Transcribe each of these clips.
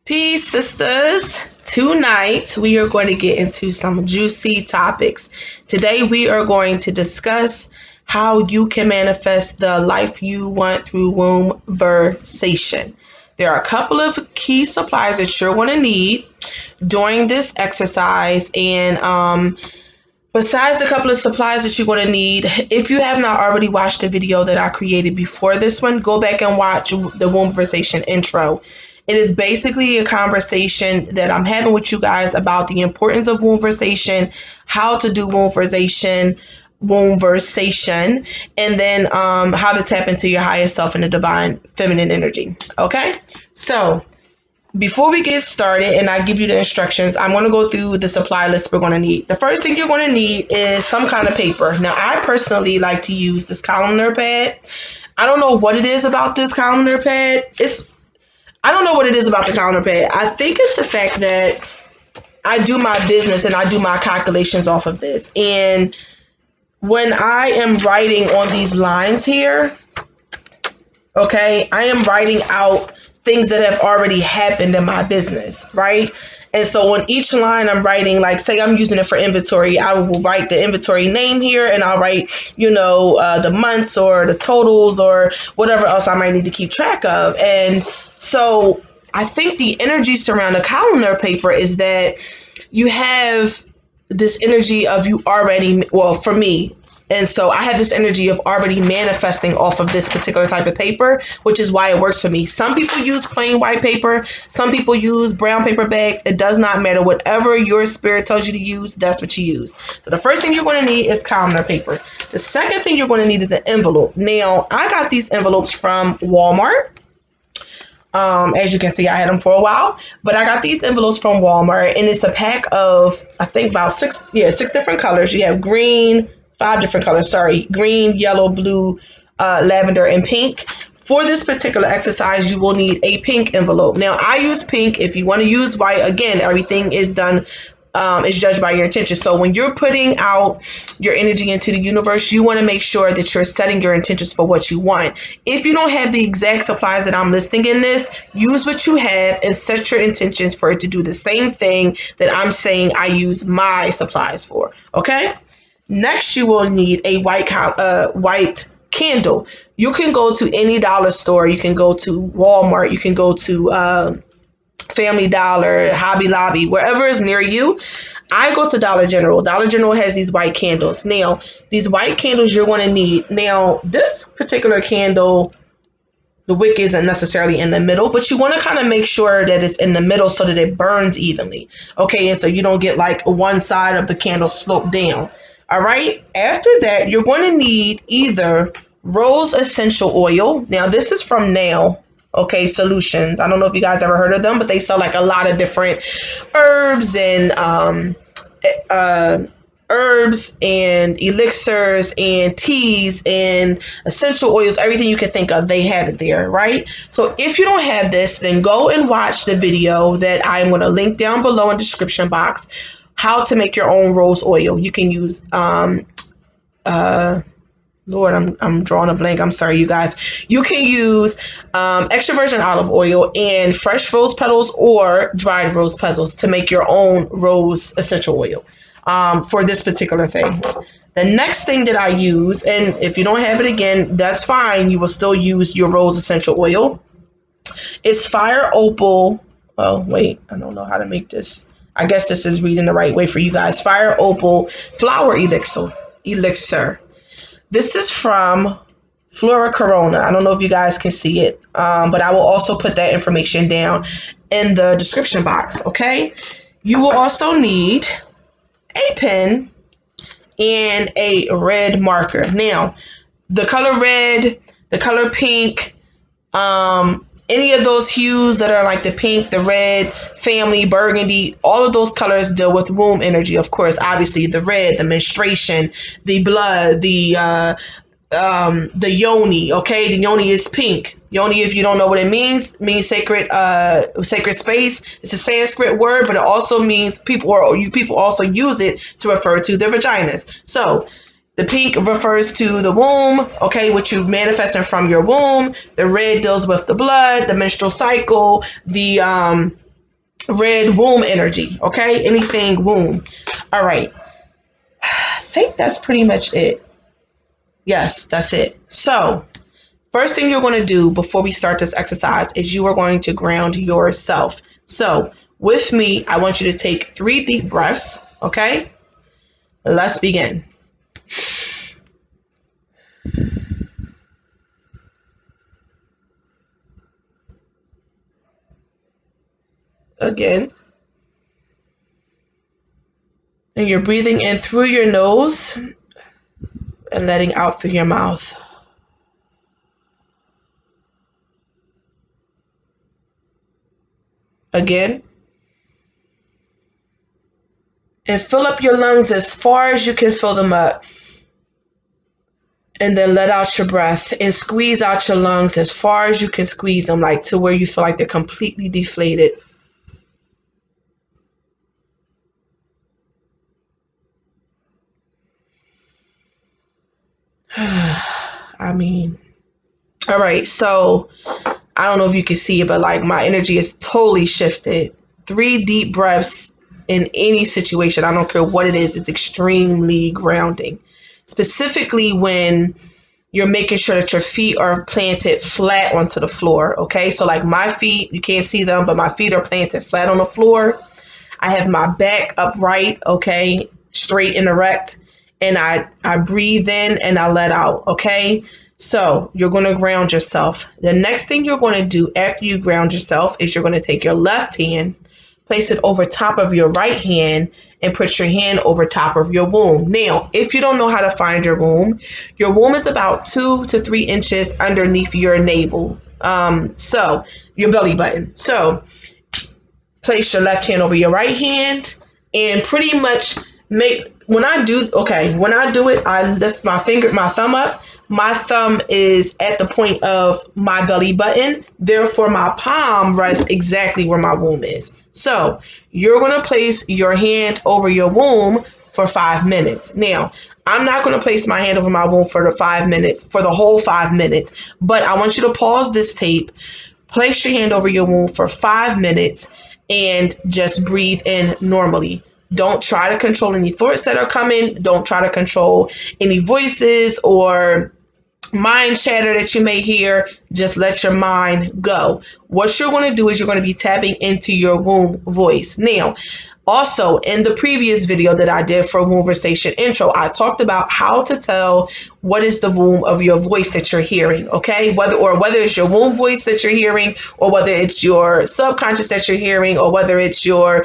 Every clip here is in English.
Peace, sisters. Tonight, we are going to get into some juicy topics. Today, we are going to discuss how you can manifest the life you want through Wombversation. There are a couple of key supplies that you're going to need during this exercise, and besides a couple of supplies that you're going to need, if you have not already watched the video that I created before this one, go back and watch the Wombversation intro. It is basically a conversation that I'm having with you guys about the importance of Wombversation, how to do Wombversation, and then how to tap into your highest self and the divine feminine energy. Okay, so before we get started and I give you the instructions, I'm going to go through the supply list we're going to need. The first thing you're going to need is some kind of paper. Now, I personally like to use this columnar pad. I don't know what it is about this columnar pad. I don't know what it is about the columnar pad. I think it's the fact that I do my business and I do my calculations off of this. And when I am writing on these lines here, okay, I am writing out things that have already happened in my business, right? And so on each line I'm writing, like say I'm using it for inventory, I will write the inventory name here and I'll write, the months or the totals or whatever else I might need to keep track of. And so I think the energy surrounding columnar paper is that you have this energy of you already, well, for me, and so I have this energy of already manifesting off of this particular type of paper, which is why it works for me. Some people use plain white paper. Some people use brown paper bags. It does not matter. Whatever your spirit tells you to use, that's what you use. So the first thing you're going to need is columnar paper. The second thing you're going to need is an envelope. Now, I got these envelopes from Walmart. As you can see, I had them for a while, but I got these envelopes from Walmart, and it's a pack of, I think about six different colors. You have green, five different colors, sorry, green, yellow, blue, lavender, and pink. For this particular exercise, you will need a pink envelope. Now, I use pink. If you want to use white, again, everything is done, is judged by your intention. So when you're putting out your energy into the universe, you want to make sure that you're setting your intentions for what you want. If you don't have the exact supplies that I'm listing in this, use what you have and set your intentions for it to do the same thing that I'm saying I use my supplies for. Okay? Next, you will need a white candle. You can go to any dollar store. You can go to Walmart. You can go to Family Dollar, Hobby Lobby, wherever is near you. I go to Dollar General. Dollar General has these white candles. Now, these white candles you're going to need. Now, this particular candle, the wick isn't necessarily in the middle, but you want to kind of make sure that it's in the middle so that it burns evenly. Okay, and so you don't get like one side of the candle sloped down. All right. After that, you're going to need either rose essential oil. Now, this is from Now. Okay, Solutions. I don't know if you guys ever heard of them, but they sell like a lot of different herbs and elixirs and teas and essential oils, everything you can think of, they have it there, right? So if you don't have this, then go and watch the video that I'm going to link down below in the description box, how to make your own rose oil. You can use Lord, I'm drawing a blank. I'm sorry, you guys. You can use extra virgin olive oil and fresh rose petals or dried rose petals to make your own rose essential oil for this particular thing. The next thing that I use, and if you don't have it again, that's fine. You will still use your rose essential oil. Is fire opal. Oh, wait, I don't know how to make this. I guess this is reading the right way for you guys. Fire opal flower elixir. This is from Flora Corona. I don't know if you guys can see it, but I will also put that information down in the description box, okay? You will also need a pen and a red marker. Now, the color red, the color pink, any of those hues that are like the pink, the red, family, burgundy, all of those colors deal with womb energy. Of course, obviously the red, the menstruation, the blood, the yoni. Okay, the yoni is pink. Yoni, if you don't know what it means sacred space. It's a Sanskrit word, but it also means people also use it to refer to their vaginas. So the pink refers to the womb, okay, what you manifesting from your womb. The red deals with the blood, the menstrual cycle, the red womb energy. Okay, anything womb. All right, I think that's pretty much it. Yes, that's it. So first thing you're going to do before we start this exercise is you are going to ground yourself. So with me, I want you to take 3 deep breaths. Okay, let's begin. Again, and you're breathing in through your nose and letting out through your mouth. Again, and fill up your lungs as far as you can fill them up. And then let out your breath and squeeze out your lungs as far as you can squeeze them, like to where you feel like they're completely deflated. I mean, all right, so I don't know if you can see it, but like my energy is totally shifted. 3 deep breaths in any situation, I don't care what it is, it's extremely grounding. Specifically when you're making sure that your feet are planted flat onto the floor, okay? So like my feet, you can't see them, but my feet are planted flat on the floor. I have my back upright, okay, straight and erect, and I breathe in and I let out, okay? So you're going to ground yourself. The next thing you're going to do after you ground yourself is you're going to take your left hand, place it over top of your right hand, and put your hand over top of your womb. Now, if you don't know how to find your womb is about 2 to 3 inches underneath your navel. So your belly button. So place your left hand over your right hand and pretty much when I do it, I lift my thumb up. My thumb is at the point of my belly button, therefore my palm rests exactly where my womb is. So you're going to place your hand over your womb for 5 minutes. Now, I'm not going to place my hand over my womb for the whole 5 minutes, but I want you to pause this tape, place your hand over your womb for 5 minutes, and just breathe in normally. Don't try to control any thoughts that are coming. Don't try to control any voices or mind chatter that you may hear. Just let your mind go. What you're going to do is you're going to be tapping into your womb voice. Now, also, in the previous video that I did for Wombversation intro, I talked about how to tell what is the womb of your voice that you're hearing, okay? Whether it's your womb voice that you're hearing, or whether it's your subconscious that you're hearing, or whether it's your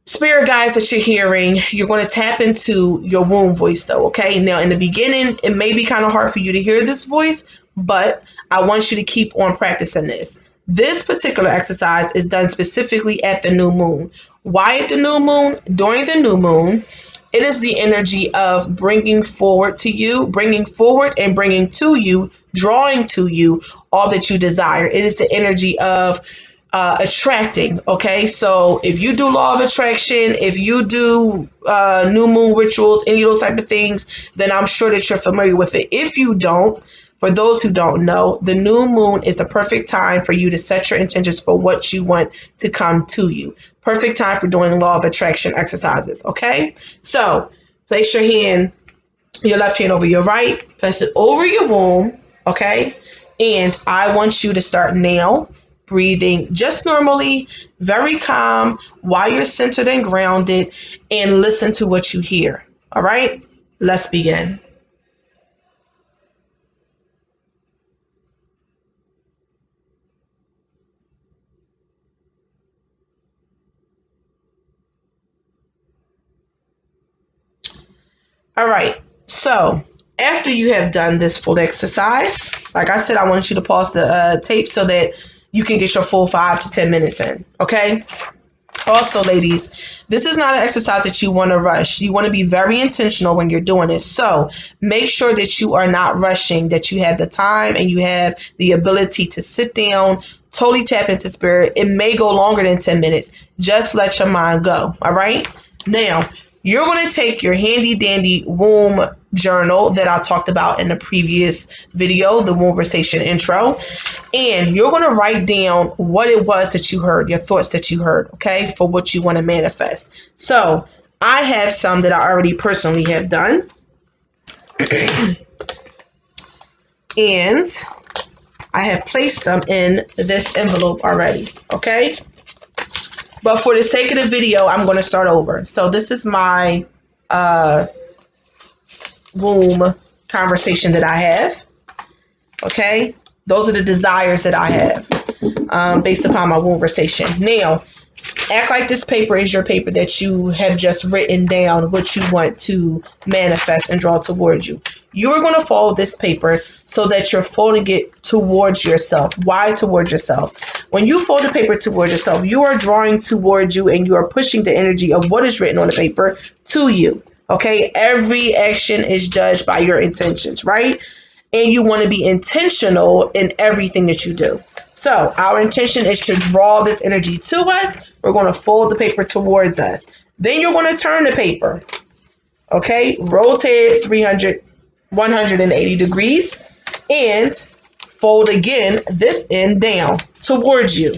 spirit guides that you're hearing, you're going to tap into your womb voice though, okay? Now, in the beginning, it may be kind of hard for you to hear this voice, but I want you to keep on practicing this. This particular exercise is done specifically at the new moon. Why at the new moon? During the new moon, it is the energy of bringing forward and bringing to you, drawing to you all that you desire. It is the energy of attracting. Okay, so if you do law of attraction, if you do new moon rituals, any of those type of things, then I'm sure that you're familiar with it. If you don't, for those who don't know, the new moon is the perfect time for you to set your intentions for what you want to come to you. Perfect time for doing law of attraction exercises. Okay, so place your left hand over your right, place it over your womb. Okay, and I want you to start now breathing just normally, very calm, while you're centered and grounded, and listen to what you hear. All right, let's begin. All right, so after you have done this full exercise, like I said, I want you to pause the tape so that you can get your full 5 to 10 minutes in. Okay. Also, ladies, this is not an exercise that you want to rush. You want to be very intentional when you're doing this. So make sure that you are not rushing, that you have the time and you have the ability to sit down, totally tap into spirit. It may go longer than 10 minutes. Just let your mind go. All right. Now, you're going to take your handy dandy womb journal that I talked about in the previous video, the Wombversation intro. And you're going to write down what it was that you heard, your thoughts that you heard, okay, for what you want to manifest. So I have some that I already personally have done. And I have placed them in this envelope already, okay? But for the sake of the video, I'm going to start over. So this is my womb conversation that I have, okay? Those are the desires that I have based upon my Wombversation. Now, act like this paper is your paper that you have just written down what you want to manifest and draw towards you. You're going to fold this paper so that you're folding it towards yourself. Why towards yourself? When you fold the paper towards yourself, you are drawing towards you and you are pushing the energy of what is written on the paper to you. Okay? Every action is judged by your intentions, right? And you want to be intentional in everything that you do. So our intention is to draw this energy to us. We're going to fold the paper towards us. Then you're going to turn the paper. Okay, rotate 180 degrees and fold again this end down towards you.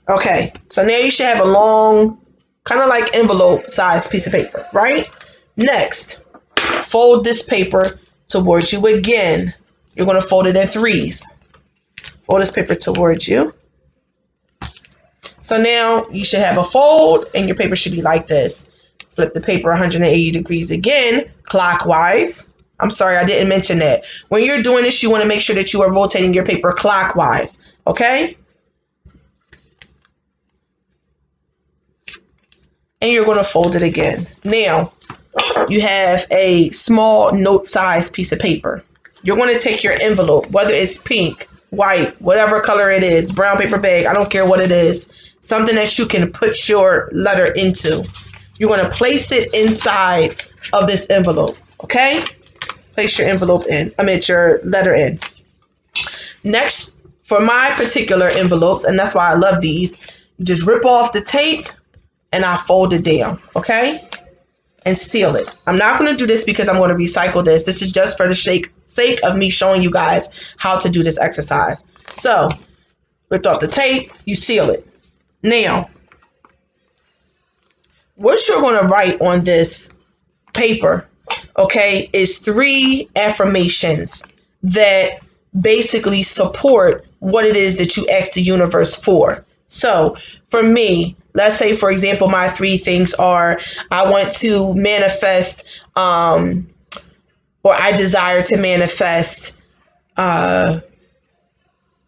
Okay, so now you should have a long, kind of like envelope size piece of paper, right? Next, fold this paper towards you again. You're going to fold it in threes. Fold this paper towards you. So now you should have a fold and your paper should be like this. Flip the paper 180 degrees again, clockwise. I'm sorry, I didn't mention that. When you're doing this, you want to make sure that you are rotating your paper clockwise, okay? And you're going to fold it again. Now, you have a small note-sized piece of paper. You're going to take your envelope, whether it's pink, white, whatever color it is, brown paper bag, I don't care what it is, something that you can put your letter into. You're going to place it inside of this envelope, okay? Place your envelope in, your letter in. Next, for my particular envelopes, and that's why I love these, you just rip off the tape and I fold it down, okay? And seal it. I'm not going to do this because I'm going to recycle this. This is just for the sake of me showing you guys how to do this exercise. So, ripped off the tape, you seal it. Now, what you're going to write on this paper, okay, is 3 affirmations that basically support what it is that you asked the universe for. So, for me, let's say, for example, my 3 things are, I want to manifest, or I desire to manifest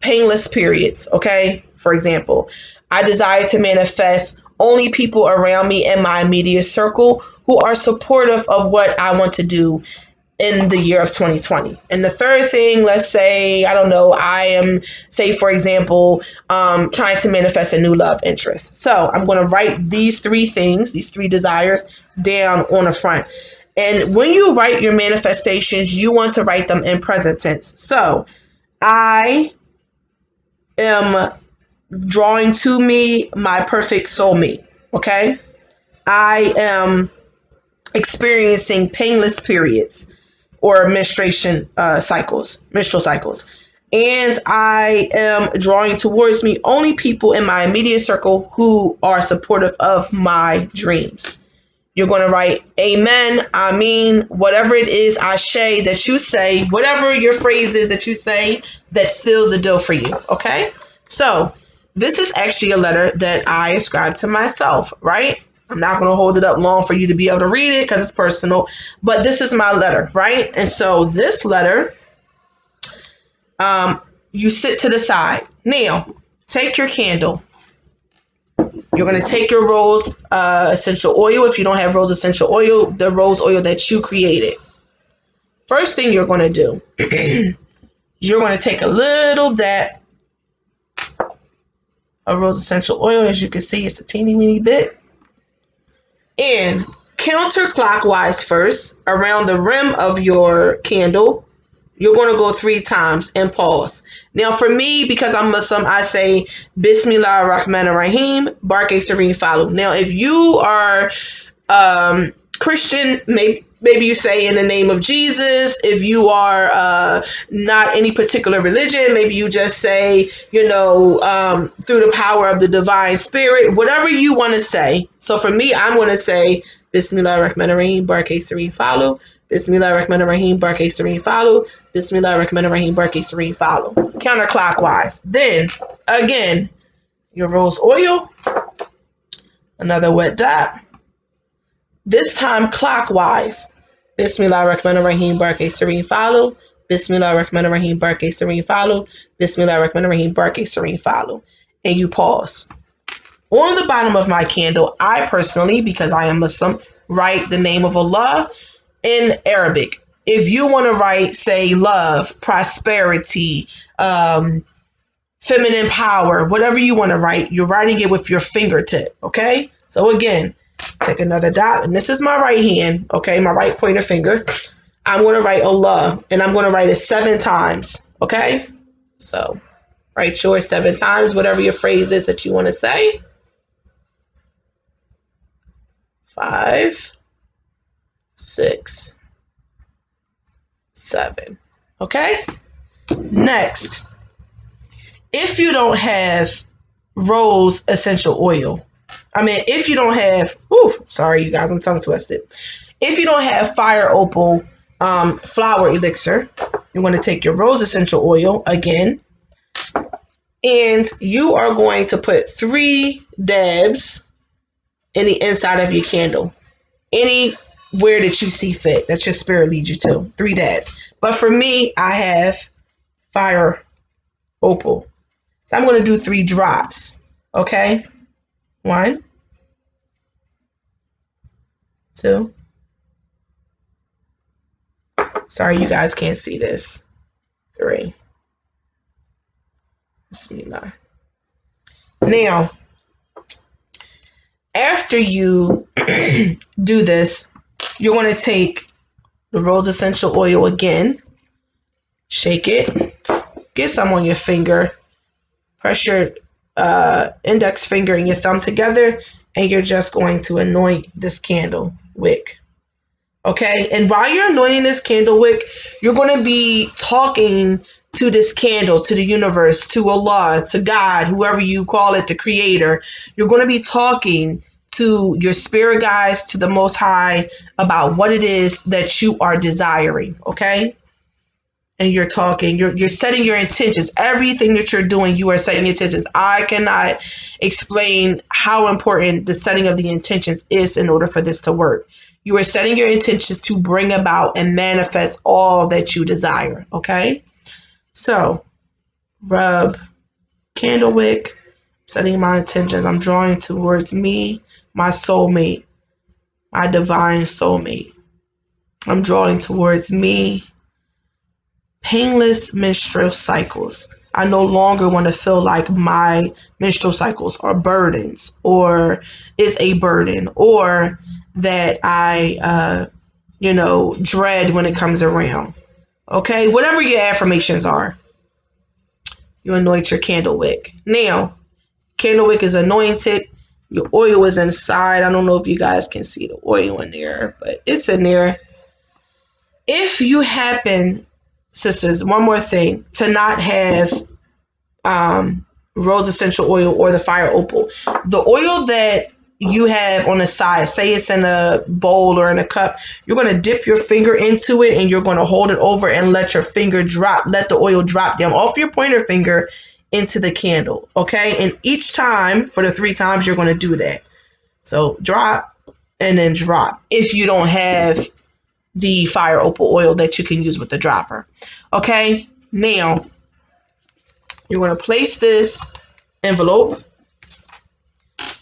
painless periods, okay? For example, I desire to manifest only people around me in my immediate circle who are supportive of what I want to do in the year of 2020. And the third thing, let's say, I don't know, I am, say, for example, trying to manifest a new love interest. So I'm going to write these 3 things, these 3 desires down on the front. And when you write your manifestations, you want to write them in present tense. So I am drawing to me my perfect soulmate, okay? I am experiencing painless periods or menstrual cycles. And I am drawing towards me only people in my immediate circle who are supportive of my dreams. You're going to write amen, I mean, whatever it is, ashe, that you say, whatever your phrase is that you say that seals the deal for you, okay? So this is actually a letter that I ascribe to myself, right? I'm not going to hold it up long for you to be able to read it because it's personal, but this is my letter, right? And so this letter, you sit to the side. Now, take your candle. You're going to take your rose essential oil. If you don't have rose essential oil, the rose oil that you created. First thing you're going to do, you're going to take a little dab of rose essential oil. As you can see, it's a teeny weeny bit. And counterclockwise first, around the rim of your candle, you're going to go 3 times and pause. Now, for me, because I'm Muslim, I say Bismillah ar-Rahman ar-Rahim, Barke Serene Follow. Now, if you are Christian, maybe you say in the name of Jesus. If you are not any particular religion, maybe you just say, through the power of the divine spirit, whatever you want to say. So for me, I'm going to say, Bismillah ar-Rahman ar-Rahim, Barakah Serene Follow. Bismillah ar-Rahman ar-Rahim, Barakah Serene Follow. Bismillah ar-Rahman ar-Rahim, Barakah Serene Follow. Counterclockwise. Then, again, your rose oil, another wet dot. This time clockwise. Bismillah ar-Rahman ar-Rahim, Barakah Serene Follow. Bismillah ar-Rahman ar-Rahim, Barakah Serene Follow. Bismillah ar-Rahman ar-Rahim, Barakah Serene Follow. And you pause. On the bottom of my candle, I personally, because I am Muslim, write the name of Allah in Arabic. If you want to write, say, love, prosperity, feminine power, whatever you want to write, you're writing it with your fingertip, okay? So again, take another dot, and this is my right hand, okay, my right pointer finger. I'm going to write Allah, and I'm going to write it 7 times, okay? So write yours 7 times, whatever your phrase is that you want to say. 5, 6, 7. Okay? Next, if you don't have rose essential oil, if you don't have, sorry you guys, I'm tongue twisted. If you don't have fire opal flower elixir, you want to take your rose essential oil again, and you are going to put 3 dabs in the inside of your candle, anywhere that you see fit, that your spirit leads you to. 3 dabs. But for me, I have fire opal, so I'm going to do 3 drops. Okay, 1, 2. Sorry, you guys can't see this. 3. Bismillah. Now, after you do this, you're going to take the rose essential oil again, shake it, get some on your finger, press your index finger and your thumb together, and you're just going to anoint this candle wick. Okay, and while you're anointing this candle wick, you're going to be talking to this candle, to the universe, to Allah, to God, whoever you call it, the creator. You're going to be talking to your spirit guides, to the Most High, about what it is that you are desiring, okay? And you're talking, you're setting your intentions. Everything that you're doing, you are setting intentions. I cannot explain how important the setting of the intentions is in order for this to work. You are setting your intentions to bring about and manifest all that you desire, okay? So, rub candle wick, setting my intentions. I'm drawing towards me, my soulmate, my divine soulmate. I'm drawing towards me painless menstrual cycles. I no longer want to feel like my menstrual cycles are burdens, or is a burden, or that I, dread when it comes around. Okay, whatever your affirmations are, you anoint your candle wick. Now, candle wick is anointed. Your oil is inside. I don't know if you guys can see the oil in there, but it's in there. If you happen, sisters, one more thing, to not have rose essential oil or the fire opal, the oil that you have on the side, say it's in a bowl or in a cup, you're going to dip your finger into it and you're going to hold it over and let your finger drop, let the oil drop down off your pointer finger into the candle, okay? And each time, for the 3 times, you're going to do that. So drop and then drop, if you don't have the fire opal oil that you can use with the dropper. Okay, now you're going to place this envelope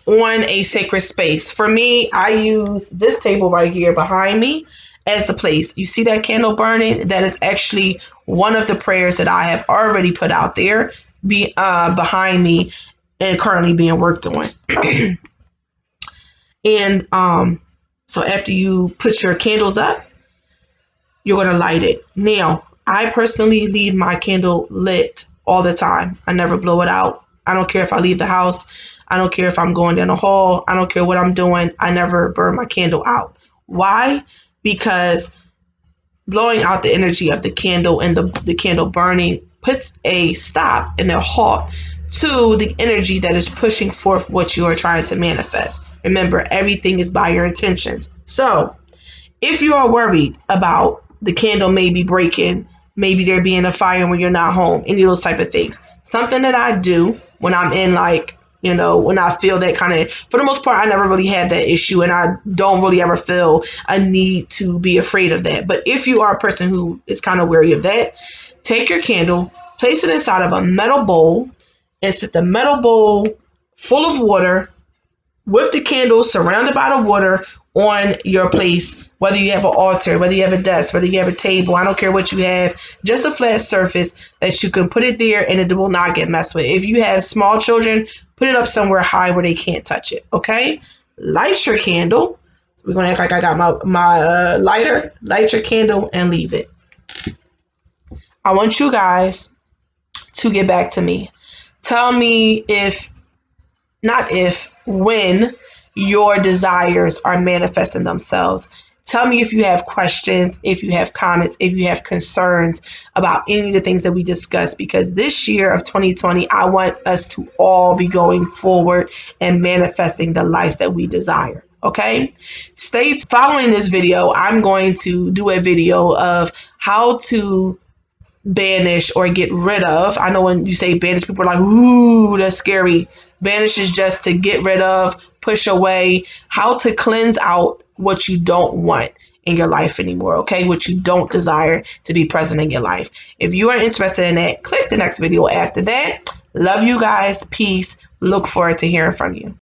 on a sacred space. For me, I use this table right here behind me as the place. You see that candle burning? That is actually one of the prayers that I have already put out there behind me and currently being worked on. And so after you put your candles up, you're going to light it. Now, I personally leave my candle lit all the time. I never blow it out. I don't care if I leave the house. I don't care if I'm going down the hall. I don't care what I'm doing. I never burn my candle out. Why? Because blowing out the energy of the candle and the candle burning puts a stop and a halt to the energy that is pushing forth what you are trying to manifest. Remember, everything is by your intentions. So if you are worried about the candle maybe breaking, maybe there being a fire when you're not home, any of those type of things, something that I do when I'm in like, when I feel that kind of, for the most part, I never really had that issue and I don't really ever feel a need to be afraid of that. But if you are a person who is kind of wary of that, take your candle, place it inside of a metal bowl and set the metal bowl full of water with the candle surrounded by the water on your place, whether you have an altar, whether you have a desk, whether you have a table, I don't care what you have, just a flat surface that you can put it there and it will not get messed with. If you have small children, put it up somewhere high where they can't touch it, okay? Light your candle. So we're going to act like I got my lighter. Light your candle and leave it. I want you guys to get back to me. Tell me when your desires are manifesting themselves. Tell me if you have questions, if you have comments, if you have concerns about any of the things that we discussed, because this year of 2020, I want us to all be going forward and manifesting the lives that we desire. Okay? Stay following this video. I'm going to do a video of how to banish or get rid of. I know when you say banish, people are like, ooh, that's scary. Banish is just to get rid of, push away, how to cleanse out what you don't want in your life anymore, okay? What you don't desire to be present in your life. If you are interested in that, click the next video after that. Love you guys. Peace. Look forward to hearing from you.